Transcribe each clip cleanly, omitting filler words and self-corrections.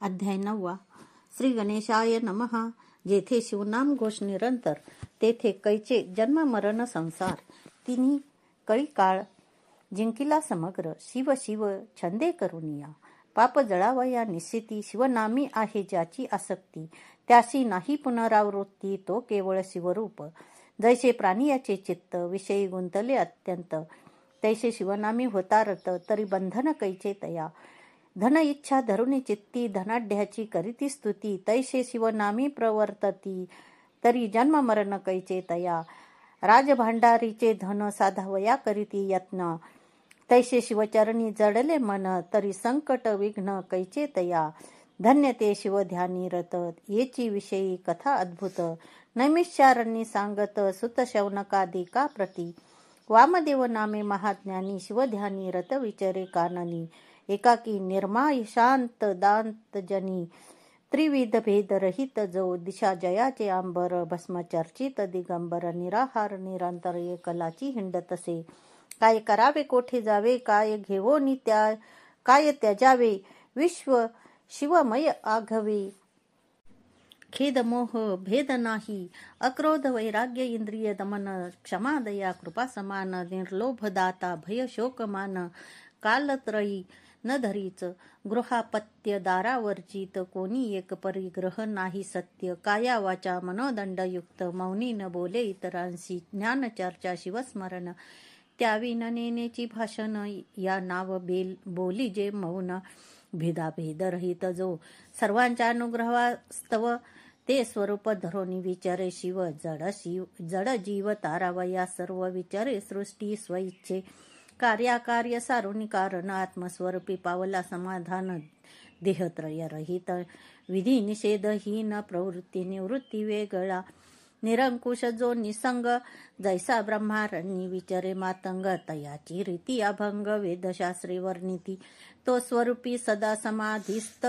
अध्याय 9. श्री गणेशाय नमः. जेथे शिवनाम घोष निरंतर, तेथे कैचे जन्म मरण संसार. तिन्ही कळी काळ जिंकिला समग्र, शिव शिव छंदे करुनिया. पाप जळावया निश्चिती, शिवनामी आहे ज्याची आसक्ती. त्याशी नाही पुनरावृत्ती, तो केवळ शिवरूप. जैसे प्राणियाचे चित्त विषयी गुंतले अत्यंत, तैसे शिवनामी होता रत, तरी बंधन कैचे तया. धन इच्छा धरुणी चित्ती, धनाढ्याची करीती स्तुती. तैसे शिवनामी प्रवर्तती, तरी जन्म मरण कैचे तया. राजभांडारीचे धन साधावया करीती यत्न, तैसे शिवचरणी जडले मन, तरी संकट विघ्न कैचे तया. धन्य ते शिवध्यानी रत, येची विषयी कथा अद्भुत. नैमिषारण्यी सांगत सुत शौनकादिका प्रती. वामदेव नामे महाज्ञानी, शिवध्यानी रत विचरे काननी. एकाकी निर्माय शांत दांत जनी, त्रिविध भेद रहित जो. दिशा जयाचे अंबर, भस्म चर्चित दिगंबर. निराहार निरंतर एकलाची हिंडतसे. काय करावे कोठे जावे, काय घेवो नित्या, काय त्याजावे. विश्व शिवमय आघवे. खेद मोह भेद नाही, अक्रोध वैराग्य इंद्रिय दमन. क्षमा दया कृपा समान, निर्लोभ दाता भय शोक मान. कालत्रयी न धरीच, गृहापत्य दारावर्जित. कोणी एक परिग्रह नाही सत्य, काया वाचा मनोदंडयुक्त. मौनी न बोले इतरांशी, ज्ञान चर्चा शिवस्मरण. त्यावी न नेनेची भाषण, या नाव बोली जे मौन. भेदाभेद रहित जो, सर्वांच्या अनुग्रहास्तव. ते स्वरूप धरोनी विचारे शिव. जड जीव तारावया सर्व, विचारे सृष्टी स्वइच्छे. कार्याकार्य सारुनी कारण, आत्मस्वरूपी पावला समाधान. देहत्रय रहित, विधी निषेधहीन. प्रवृत्ती निवृत्ती वेगळा, निरंकुश जो निसंग. जैसा ब्रह्मारण्यी विचरे मातंग, तयाची रीती अभंग. वेदशास्त्री वर्णिती, तो स्वरूपी सदा समाधिस्थ.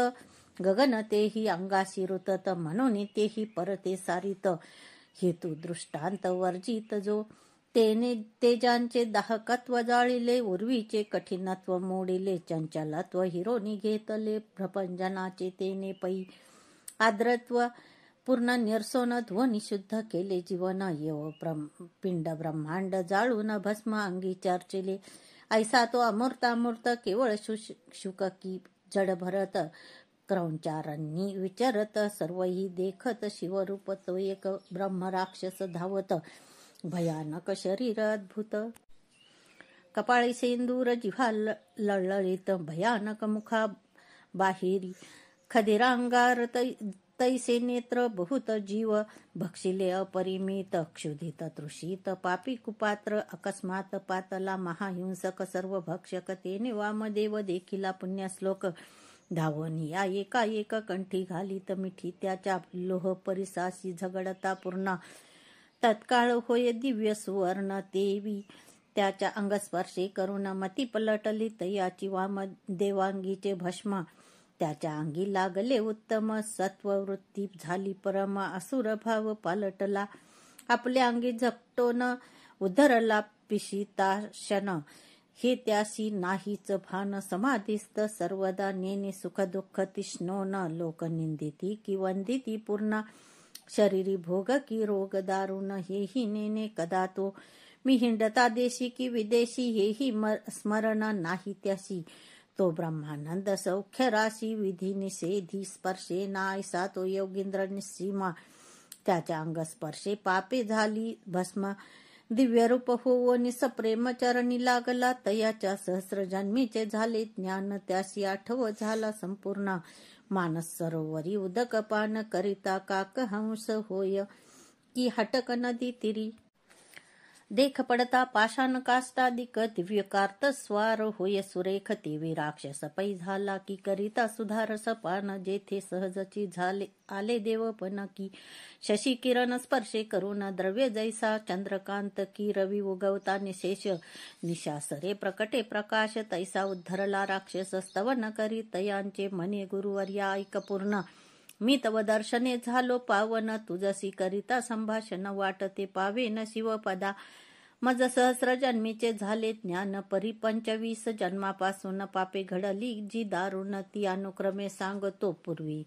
गगन तेही अंगाशी रुतत, म्हणून तेही परते सारित. हेतू दृष्टांत वर्जित जो, तेने तेजांचे दाहकत्व जाळिले. उर्वीचे कठीणत्व मोडिले, चंचलत्व हिरोनी घेतले. प्रपंचनाचे तेने पै आद्रत्व पूर्ण निरसोन. ध्वनी शुद्ध केले जीवन, येव पिंड ब्रह्मांड जाळून भस्म अंगी चर्चिले. ऐसा तो अमूर्तामूर्त, केवळ शुककी जड भरत. क्रौंचारण्यी विचरत, सर्वही देखत. शिवरूप तो एक ब्रह्म राक्षस धावत. भयानक शरीर अद्भुत, कपाळी सेंदूर, जिव्हा लळलित. भयानक मुखा बाहेरी, खदिरांगार. तैसे नेत्र बहुत जीव, भक्षिले अपरिमित. क्षुधित तृषित पापी कुपात्र, अकस्मात पातला. महाहिंसक सर्व भक्षक, तेने वामदेव देखिला पुण्यश्लोक. धावनिया एकाएक कंठी घालीत मिठी, त्याच्या लोह परिसाशी झगडता पूर्ण. तत्काळ होय दिव्य सुवर्ण, तेवी त्याच्या अंगस्पर्शे करून. मती पलटली तयाची वामदेवांगीचे भस्म. त्याच्या अंगी लागले उत्तम, सत्ववृत्ती झाली परम. असुर भाव पालटला, आपल्या अंगी झपटोन. उद्धरला पिशिताशन, हे त्याशी नाहीच भान. समाधिस्थ सर्वदा, नेने सुख दुःख तिष्णोन. लोक निंदिती की वंदिती पूर्ण, शरीरी भोग की रोग दारुण. हेही नेने कदा तो, मी हिंडता देशी की विदेशी. हेही स्मरण नाही त्याशी, तो ब्रह्मानंद सौख्य राशी. विधी निषेधी स्पर्शे नायसा, तो योगींद्र निस्सीमा. त्याच्या अंगस्पर्शे पापे झाली भस्म. दिव्य रूप होवो निसप्रेम चरणी लागला. तयाच्या सहस्र जन्मीचे झाले ज्ञान, त्याशी आठव झाला संपूर्ण. मानस सरोवरी उदक पान करिता, काक हंस होय की हटक नदी तिरी. देख पडता पाषाण काष्टादिक, दिव्य कार्त स्वार होय सुरेख. तेवी राक्षस पै झाला की करिता सुधारस पान. जेथे सहजची झाले आले देवपण की, शशी किरण स्पर्शे करून. द्रव्य जैसा चंद्रकांत की, रवी उगवता निशेष. निशासरे प्रकटे प्रकाश, तैसा उद्धरला राक्षस. स्तवन करी तयांचे मने, गुरुवर्या ऐक पूर्ण. मी तव दर्शने झालो पावन, तुझसी करिता संभाषण. वाटते पावेन शिवपदा, मज सहस्र जन्मीचे झाले ज्ञान परी 25 जन्मापासून पापे घडली जी दारुण ती अनुक्रमे सांगतो पूर्वी.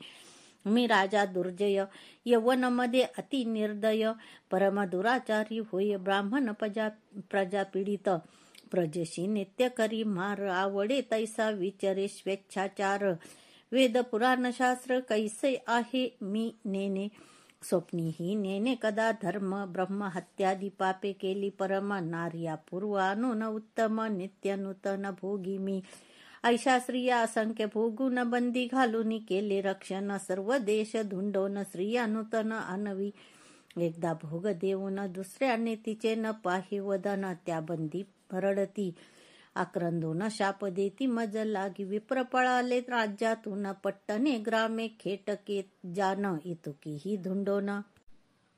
मी राजा दुर्जय यवनमध्ये अति निर्दय परम दुराचारी होय ब्राह्मण प्रजा पीडित प्रजेशी नित्य करी मार आवडे तैसा विचारे स्वेच्छाचार वेद पुराण शास्त्र कैसे आहे मी नेने स्वप्नीही नेने कदा धर्म ब्रह्म हत्यादी पापे केली परम नार्या पूर्वानुन उत्तम नित्य नूतन भोगी मी ऐशा स्त्रिया असंख्य भोगून बंदी घालून केले रक्षण सर्व देश धुंडोन स्त्रिया नूतन आणवी एकदा भोग देऊन दुसऱ्याने तिचे न पाहि वदन त्या बंदी भरडती आक्रंदून शाप देती मज लागी विप्र पळाले राज्यातून पट्टणे ग्रामे खेटके जान इतुकीही धुंडोन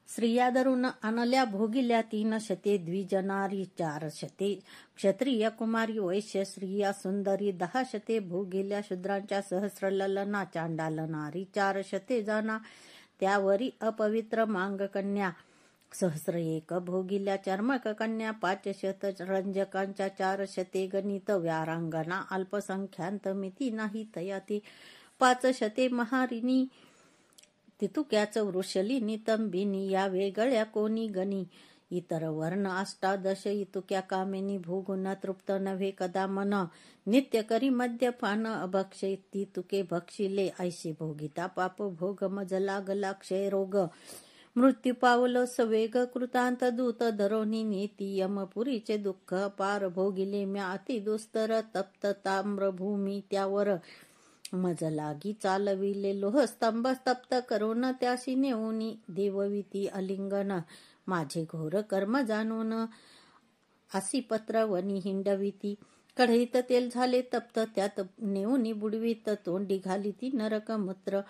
स्त्रिया धरून आणल्या भोगिल्या 3 शते द्विजनारी 4 शते क्षत्रिय कुमारी वैश्य स्त्रिया सुंदरी 10 शते भोगिल्या शूद्रांच्या सहस्र ललना चांडाल नारी 4 शते जाना त्यावरी अपवित्र मांग कन्या सहस्र 1 भोगिल्या चर्मक कन्या 5 शत रंजकांच्या 4 शते गणित व्यारांगना अल्पसंख्यांत मिती नाही तयाती 5 शते महारिणी तितुक्याच वृषली नितंबिनी या वेगळ्या कोणी गणी इतर वर्ण 18 इतुक्या कामिनी भोगुन तृप्त नव्हे कदा मन नित्य करी मद्यपान अभक्ष तितुके भक्षिले ऐशी भोगिता पाप भोग मज लागला क्षय रोग मृत्यू पावलो सवेग कृतांत दूत धरोनी नेती यमपुरीचे दुःख पार भोगिले म्या अति दुस्तर तप्त ताम्रभूमी त्यावर मज लागी चालविले लोहस्तंभ स्तप्त करून त्याशी नेऊनी देवविती अलिंगन माझे घोर कर्म जाणून असी पत्र वनी हिंडविती कढईत तेल झाले तप्त त्यात नेऊनी बुडवीत तोंडी घालिती नरक मूत्र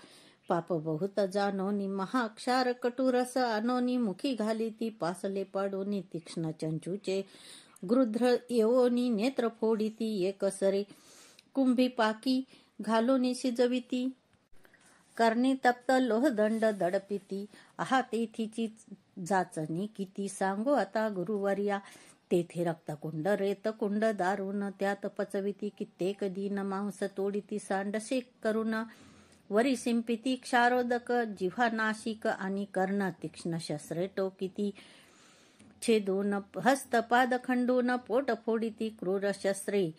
पाप बहुत जानोनी महाक्षार कटुरस आणोनी मुखी घालिती पासले पाडोनी तीक्ष्ण चंचूचे गृध्र येवोनी नेत्र फोडिती एकसरे कुंभी पाकी घालोनी शिजविती करणी तप्त लोहदंड दडपिती आहा तेथीची जाचणी किती सांगो आता गुरुवर्या तेथे रक्तकुंड रेतकुंड दारुण त्यात पचविती कित्येक दिन मांस तोडिती सांडसे करून वरी शिंपिती क्षारोदक जिव्हा नाशिक आणि कर्ण तीक्ष्ण शस्त्रे टोकिती छेदून हस्तपाद खंडून पोट फोडिती क्रूर शस्त्रे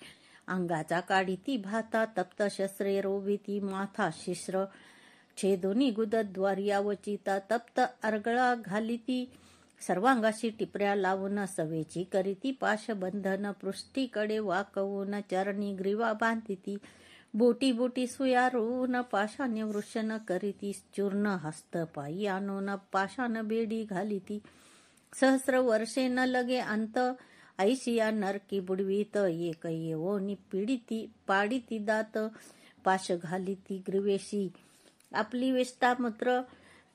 अंगाचा काढिती भाता तप्त शस्त्रे रोविती माथा शिश्र छेदोनी गुदद्वारी यावचिता तप्त अर्गळा घालिती सर्वांगाशी टिपऱ्या लावून सवेची करीती पाशबंधन पृष्ठीकडे वाकवून चरणी ग्रीवा बांधिती बोटी बोटी सुया रोवून पाशाने वृषण करीती चूर्ण हस्तपायी आणून पाशान बेडी घालिती सहस्र वर्षे न लगे अंत ऐशिया नरकी बुडवीत एक येवोनी पिडिती पाडिती दात पाश घालिती ग्रीवेशी आपली वेष्टामूत्र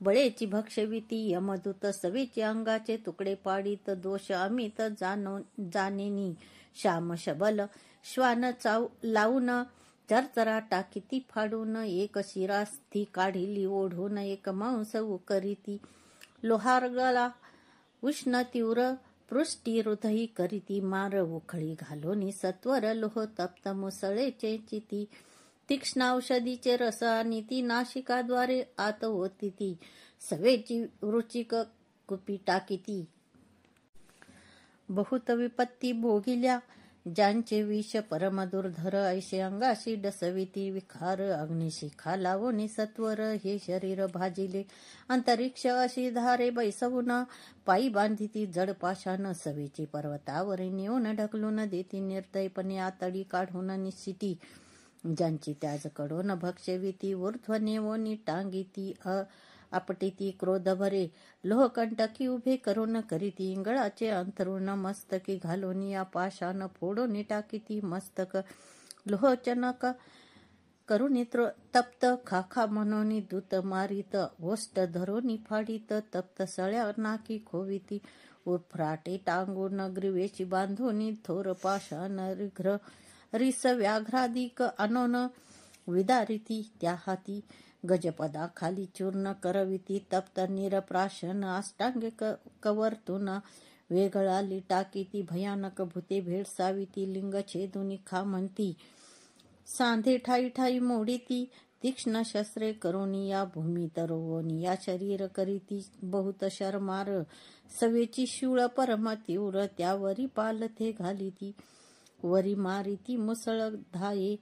बळेची भक्षविती यमदूत सवेची अंगाचे तुकडे पाडित दोष अमित जाणेनी श्याम शबल श्वान लावून चरचरा टाकीती फाडून एक शिरास्थी काढिली ओढून एक मांस उकरीती लोहारगला उष्ण तीव्र पृष्ठी हृदयी करीती मार उखळी घालोनी सत्वर लोह तप्त मुसळेचे चिती तीक्ष्ण औषधीचे रस आणि ती नाशिकाद्वारे आत होती सवेची रुचिक कुपी टाकीती बहुत विपत्ती भोगिल्या ज्यांचे विष परम दुर्धर ऐशे अंगाशी डसविती विखार अग्निशिखा लावोनी सत्वर हे शरीर भाजिले अंतरिक्ष अशी धारे बैसवून पायी बांधिती जड पाशान सवेची पर्वतावर नेऊन ढकलून देती निर्दयपणे आतडी काढून निश्चिती ज्यांची त्याज कडून भक्षविती ऊर्ध्व नेवोनी टांगिती आपटिती क्रोध भरे लोहकंटकी उभे करून करीती इंगळाचे अंथरुण मस्तकी घालोनी या पाशान फोडोनी टाकीती मस्तक लोहचनक करुणी तप्त खाखा मनोनी दूत मारित ओष्ट धरोनी फाडित तप्त सळ्या नाकी खोविती उफराटे टांगून ग्रीवेशी बांधोनी थोर पाशान रिघ्र रिस व्याघ्राधिक अनोन विदारिती त्या हाती गजपदा खाली चूर्ण करविती तप्त निरप्राशन अष्टांगे कवर्तून वेगळाली टाकी ती भयानक भूते भेडसावी ती लिंग छेदुनी खा म्हणती सांधे ठाई ठाई मोडी ती तीक्ष्ण शस्त्रे करोनी या भूमी तरवोनी या शरीर करीती बहुत शरमार सवेची शूळ परम तीव्र त्यावरी पालथे घालीती वरी मारिती मुसळ धाये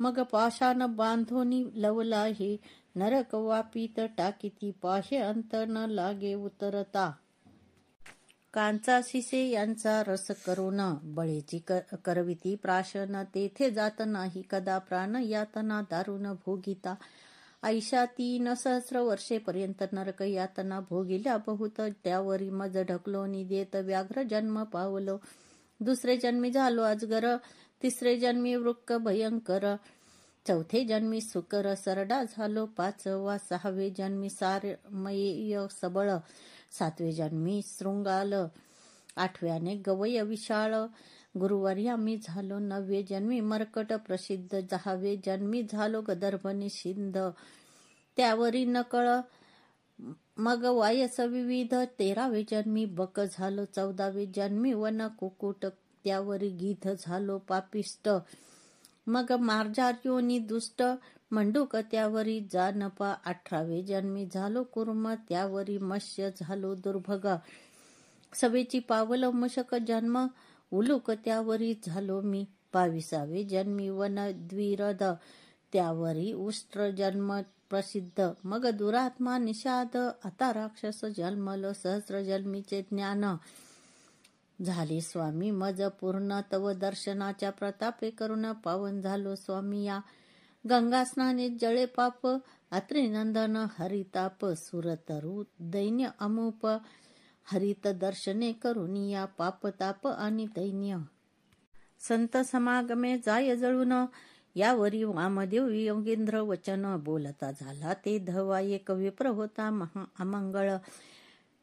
मग पाशान बांधोनी लवला हे नरक वापीत टाकीती पाहे अंत न लागे उतरता कांचा शिसे यांचा रस करून बळेची करविती प्राशन तेथे जात नाही कदा प्राण यातना दारुण भोगिता ऐशा 3 सहस्र वर्षेपर्यंत नरक यातना भोगिल्या बहुत त्यावरी मज ढकलोनी देत व्याघ्र जन्म पावलो दुसरे जन्मी झालो अजगर तिसरे जन्मी वृक्क भयंकर चौथे जन्मी सुकर सरडा झालो 5वा 6वे जन्मी सारमयेय सबळ 7वे जन्मी शृंगाल 8व्याने गवय विशाळ गुरुवर्या मी झालो 9वे जन्मी मर्कट प्रसिद्ध 10वे जन्मी झालो गदर्भ निषिंध त्यावरी नकळ मग वायस विविध 13वे जन्मी बक झालो 14वे जन्मी वन कुकुट त्यावरी गीध झालो पापिष्ट मग मार्जार्योनी दुष्ट मंडूक त्यावरी जानपा 18वे जन्मी झालो कुर्म त्यावरी मत्स्य झालो दुर्भग सवेची पावल मशक जन्म उलूक त्यावरी झालो मी 22वे जन्मी वन द्विरद त्यावरी उष्ट्र जन्म प्रसिद्ध मग दुरात्मा निषाद आता राक्षस जन्मल सहस्र जन्मीचे ज्ञान झाले स्वामी मज पूर्ण तव दर्शनाच्या प्रतापे करुण पावन झालो स्वामी या गंगा स्नाने जळे पाप अत्रिनंदन हरिताप सुरतरु दैन्य अमूप हरित दर्शने करुणी या पापताप आणि दैन्य संत समागमे जाय जळून यावरी वामदेव योगेंद्र वचन बोलता झाला ते धवा एक विप्र होता महा अमंगळ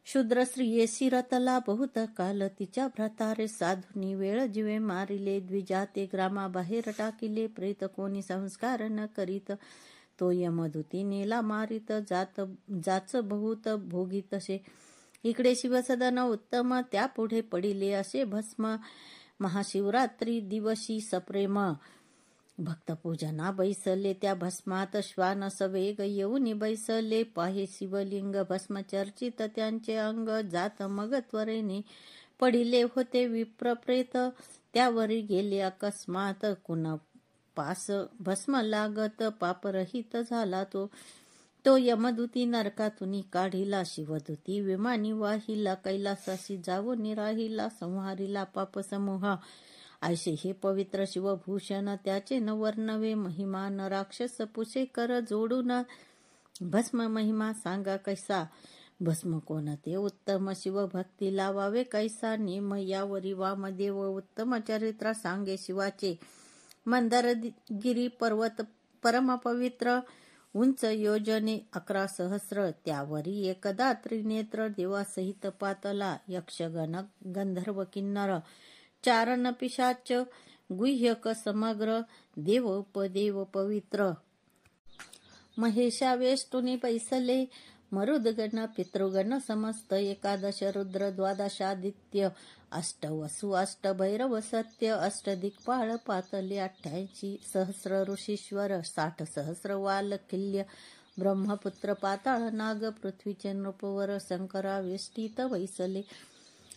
शूद्र स्त्रिये शिरतला बहुत काल तिच्या भ्रतारे साधुनी वेळ जीवे मारिले द्विजाते ग्रामाबाहेर टाकिले प्रेत कोणी संस्कार न करीत तो यमदूती नेला मारित जाच बहुत भोगीतसे इकडे शिवसदन उत्तम त्यापुढे पडिले असे भस्म महाशिवरात्री दिवशी सप्रेम भक्तपूजना बैसले त्या भस्मात श्वान सवेग येऊन बैसले पाहे शिवलिंग भस्म चर्चित त्यांचे अंग जात मग त्वरेने पडिले होते विप्रप्रेत त्यावरी गेले अकस्मात कुणा पास भस्म लागत पापरहित झाला तो यमदूती नरकातून काढिला शिवदूती विमानी वाहिला कैलासाशी जाऊन राहिला संहारिला पाप समूह ऐसे हे पवित्र शिवभूषण त्याचे न वर्णवे महिमान राक्षस पुषे कर जोडून भस्म महिमा सांगा कैसा भस्म कोणते उत्तम शिवभक्ती लावावे कैसा नेम यावरी वामदेव उत्तम चरित्र सांगे शिवाचे मंदरगिरी पर्वत परम पवित्र उंच योजने 11 सहस्र त्यावरी एकदा त्रिनेत्र देवासहित पातला यक्षगण गंधर्व किन्नर चारण पिशाच गुह्यक समग्र देव उपदेव पवित्र महेशा वेष्टुनी पैसले मरुदगण पितृगण समस्त 11 रुद्र 12 आदित्य 8 वसु 8 भैरव सत्य 8 दिक्पाळ पातले 88 सहस्र ऋषीश्वर 60 सहस्र वालकिल्य ब्रह्मपुत्र पाताळ नाग पृथ्वीचे नृपवर शंकरा वेष्टीत वैसले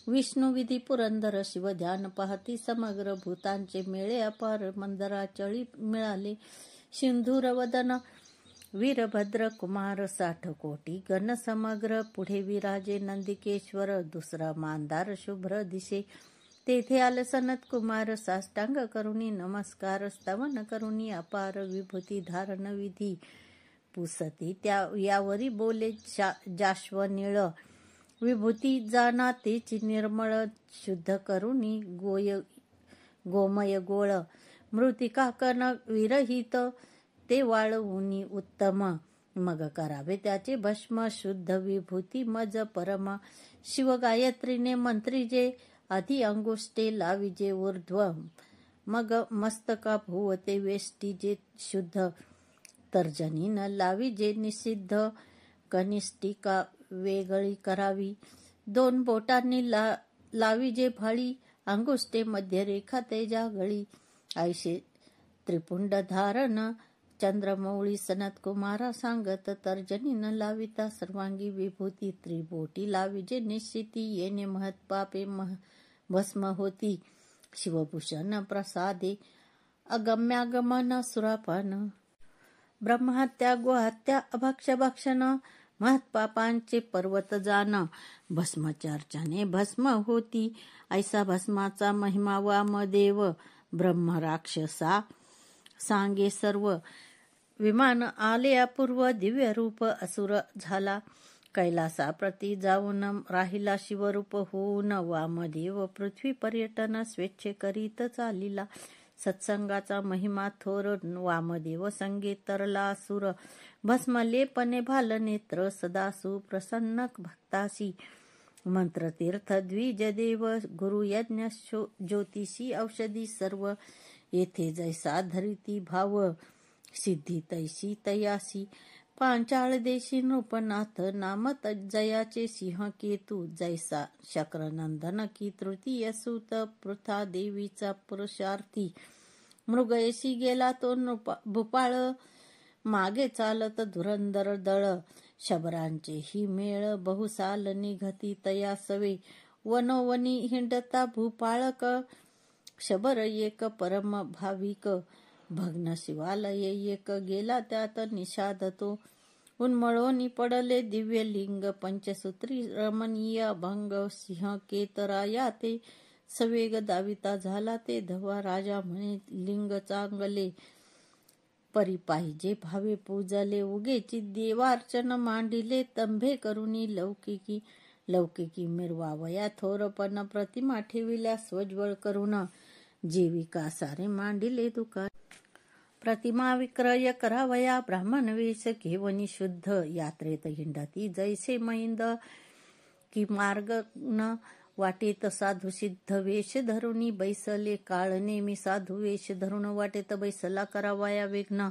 विष्णू विधी पुरंदर शिव ध्यान पाहती समग्र भूतांचे मेळे अपार मंदराचळी मिळाले सिंधूर वदन वीरभद्र कुमार 60 कोटी गण समग्र पुढे विराजे नंदिकेश्वर दुसरा मानदार शुभ्र दिशे तेथे आल सनत कुमार साष्टांग करुणी नमस्कार स्तवन करुणी अपार विभूती धारण विधी पुसती त्या यावरी बोले जाश्वनीळ विभूती जाना तेची निर्मळ शुद्ध करुणी गोमय गोळ मृतिका कन विरहित ते वाळवुनी उत्तम मग करावे त्याचे भस्म शुद्ध विभूती मज परम शिव गायत्रीने मंत्रीजे आधी अंगुष्टे लाविजे ऊर्ध्व मग मस्तका भुवते वेष्टीजे शुद्ध तर्जनीन लाविजे निषिद्ध कनिष्ठिका वेगळी करावी 2 बोटांनी लावी जे भाळी अंगुष्टे मध्य रेखा तेजा गळी ऐशे त्रिपुंड धारण चंद्रमौळी सनत कुमारा सांगत तर्जनीन लाविता सर्वांगी विभूती त्रिबोटी लावी जे निश्चिती येणे महत्पापे भस्म होती शिवभूषण प्रसादे अगम्यागमन सुरापान ब्रह्महत्या गोहत्या अभक्ष भक्षण महत्पापांचे पर्वत जाण भस्मचर्चाने भस्म होती ऐसा भस्माचा महिमा वामदेव ब्रह्म राक्षसा सांगे सर्व विमान आले अपूर्व दिव्य रूप असुर झाला कैलासाप्रती जाऊन राहिला शिवरूप होऊन वामदेव पृथ्वी पर्यटन स्वेच्छे करीत चालिला सत्संगाचा महिमा थोर वामदेव संगे तरला असुर भस्मलेपने भाल नेत्र सदा सुप्रसन्न भक्तासी मंत्रतीर्थ द्विजदेव गुरु यज्ञ ज्योतिषी औषधी सर्व येथे जैसा धरिती भाव सिद्धी तैसी तयासी पांचाळ देशी नृपनाथ नाम जयाचे सिंह केतू जैसा शक्रनंदन की तृतीय सुत पृथा देवीचा पुरुषार्थी मृगयशी गेला तो भूपाळ मागे चालत धुरंदर दळ शबरांचे ही मेळ बहुसाल निघती तया सवे वनोवनी हिंडता भूपाळक शबर एक परम भाविक भग्न शिवालय एक गेला त्यात निषाद तो उन्मळोनी पडले दिव्य लिंग पंचसूत्री रमणीय अभंग सिंह केतराया ते सवेग दाविता झाला ते धवा राजा म्हणे लिंग चांगले परी पाहिजे भावे पूजले उगेची देवार्चन मांडिले तंभे करुनी लौकिकी मिरवावया थोरपण प्रतिमा ठेविल्या स्वज्वळ करून जीविका सारे मांडिले दुकान प्रतिमा विक्रय करावया ब्राह्मण वेश घेवनी शुद्ध यात्रेत हिंडती जैसे मैंद की मार्ग न वाटेत साधू सिद्ध वेश धरुनी बैसले काळ नेमी साधू वेश धरून वाटेत बैसला करावया विघ्न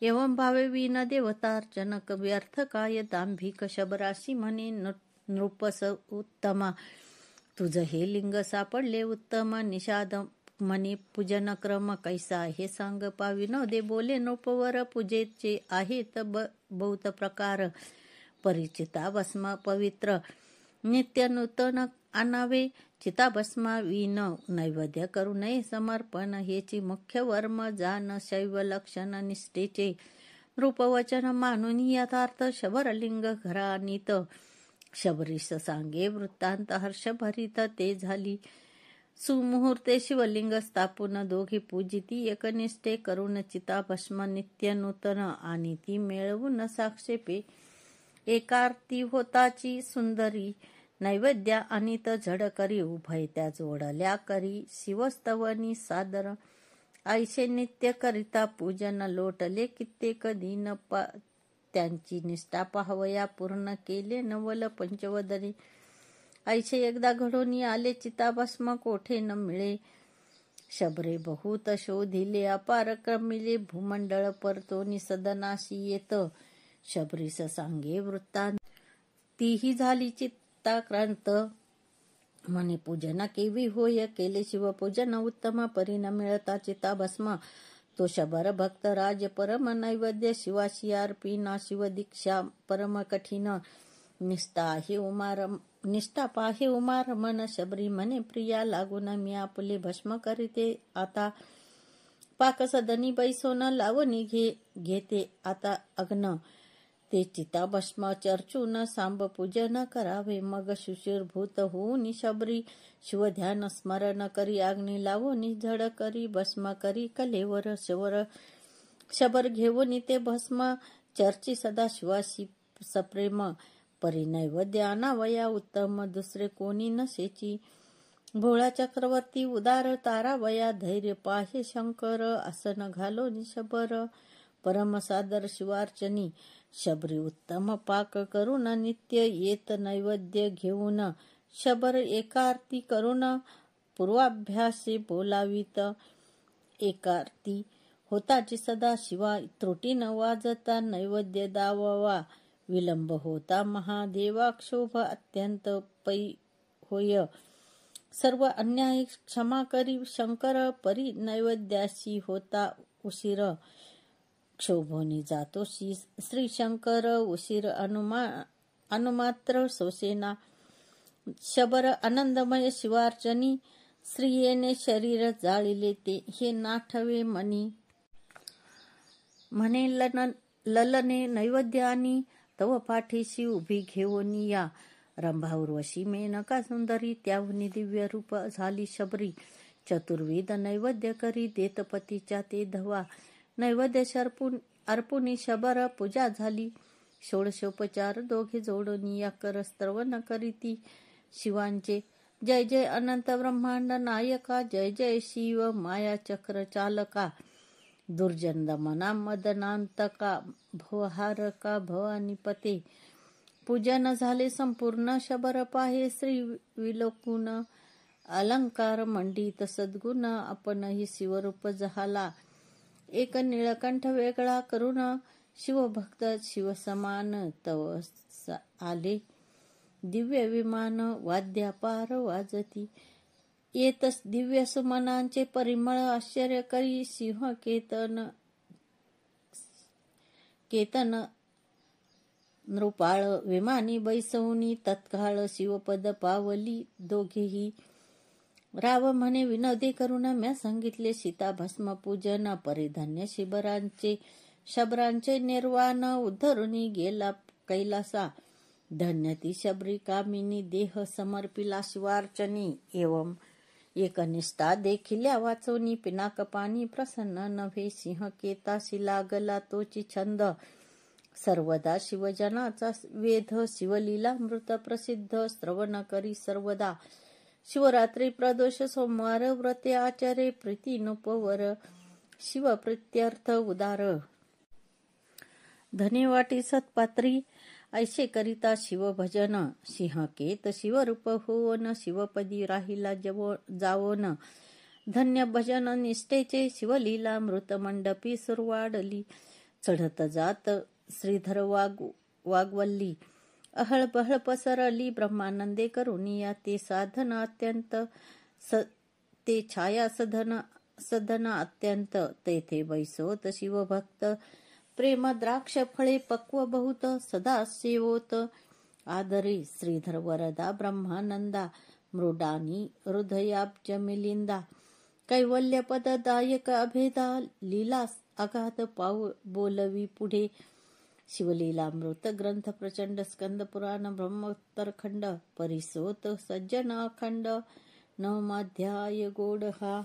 एवं भावे विन देवतार्चन व्यर्थ काय दांभिक शबराशी म्हणे नृपस उत्तमा तुझ हे लिंग सापडले उत्तम निषाद म्हणे पूजन क्रम कैसा हे सांग पाविनोदे बोले नृपवर पूजेचे आहेत बहुत प्रकार परिचिता भस्म पवित्र नित्य नूतन आणावे चिताभस्मा विन नैवेद्य करू नये समर्पण हेची मुख्य वर्म जान शैव लक्षण निष्ठेचे रूपवचन मानून यथार्थ शबरलिंग घरानीत शबरीश सांगे वृत्तांत हर्षभरित ते झाली सुमुहूर्ते शिवलिंग स्थापून दोघी पूजिती एकनिष्ठे करून चिताभस्म नित्य नूतन आणि ती मिळवून साक्षेपे एकार्ती होताची सुंदरी नैवेद्य अनित झड करी उभय त्या जोडल्या करी शिवस्तवनी सादर ऐशे नित्य करिता पूजन लोटले कित्येक दिन त्यांची निष्ठा पाहवया पूर्ण केले नवल पंचवदनी ऐशे एकदा घडोनी आले चिताभस्म कोठे न मिळे शबरे बहुत शोधिले अपार क्रमिले भूमंडळ परतोनी सदनाशी येत शबरीस सांगे वृत्तांत तीही झाली चित्ताक्रांत म्हणे पूजन केवी होय केले शिवपूजन उत्तम परी न मिळता चिताभस्म तो शबर भक्त राज परम नैवेद्य शिवाशी अर्पिना शिव दीक्षा परम कठीण निष्ठा पाहे उमार मन शबरी म्हणे प्रिया लागून मी आपले भस्म करीते आता पाक सदनी बैसोन लावणी घेते आता अग्न ते चिताभस्म चर्चून सांब पूजन करावे मग शुचिरभूत होऊन शबरी शिवध्यान स्मरण करी अग्नी लावून झड करी भस्म करी कलेवर शबर घेऊन ते भस्म चर्ची सदा शिवाशी सप्रेम परी नैवेद्य आणावया उत्तम दुसरे कोणी नसेची भोळा चक्रवर्ती उदार तारावया धैर्य पाहे शंकर आसन घालो शबर परम सादर शिवार्चनी शबरी उत्तम पाक करून नित्य येत नैवेद्य घेऊन शबर एकार्ती करून पूर्वाभ्यासे बोलावित एकार्ती होताची सदा शिवा त्रुटी न वाजता नैवेद्य दावावा विलंब होता महादेवा क्षोभ अत्यंत पै होय सर्व अन्याय क्षमा करी शंकर परी नैवेद्याशी होता उशीर क्षोभोनी जातोशी श्री शंकर उशीर अनुमात्र सोसेना शबर आनंदमय शिवार्चनी स्त्रियेने शरीर जाळिले ते हे नाठवे मनी म्हणे ललने नैवेद्यानी तव पाठीशी उभी घेऊन या रंभा उर्वशी मेनका सुंदरी त्याहुनी दिव्य रूप झाली शबरी चतुर्विध नैवेद्य करी देत पतीच्या ते धवा नैवेद्य अर्पुनी शबर पूजा झाली षोडशोपचार दोघे जोडून या कर स्तवन करीती शिवांचे जय जय अनंत ब्रह्मांड नायका जय जय शिव माया चक्र चालका दुर्जन दमना मदनांतका भवहारका भवानीपते पूजन झाले संपूर्ण शबर पाहे श्री विलोकुन अलंकार मंडित सद्गुण आपणही शिवरूप झाला एक निळकंठ वेगळा करून शिवभक्त शिवसमान तव आले दिव्य विमान वाद्यापार वाजती येतच दिव्य सुमनांचे परिमळ आश्चर्य करी सिंह केतन नृपाळ विमानी बैसवनी तत्काळ शिवपद पावली दोघेही राव म्हणे विनोदी करून म्या सांगितले सीता भस्म पूजन परिधान्य शबरांचे निर्वाण उद्धरुनी गेला कैलासा धन्य ती शबरी कामिनी देह समर्पिला शिवार्चनी एवं एकनिष्ठा देखिल्या वाचोनी पिनाक पाणी प्रसन्न नव्हे सिंह केताशी लागला तोची छंद सर्वदा शिवजनाचा वेध शिवलीला मृत प्रसिद्ध श्रवण करी सर्वदा शिवरात्री प्रदोष सोमवार व्रते आचरे प्रीती नुपवर शिव प्रीत्यर्थ उदार धनेवाटी सत्पात्री ऐसे करिता शिवभजन सिंहकेत शिवरूप होवन शिवपदी राहिला जावोन धन्य भजन निष्ठेचे शिवलीला मृत मंडपी सुरवाडली चढत जात श्रीधर वाग्वल्ली अहळ बहळ पसरली ब्रह्मानंदे करुनिया ते साधन अत्यंत ते छाया सधन अत्यंत तेथे बैसोत शिवभक्त प्रेम द्राक्ष फळे पक्व बहुत सदा सेवोत आदरे श्रीधर वरदा ब्रह्मानंदा मृडानी हृदयाब्ज मिलिंदा कैवल्य पददायक अभेदा लीला अगाध पाऊ बोलवी पुढे शिवलीलामृत ग्रंथ प्रचंड स्कंद पुराण ब्रह्मोत्तरखंड परिसोत सज्जन अखंड नवमाध्याय गोड हा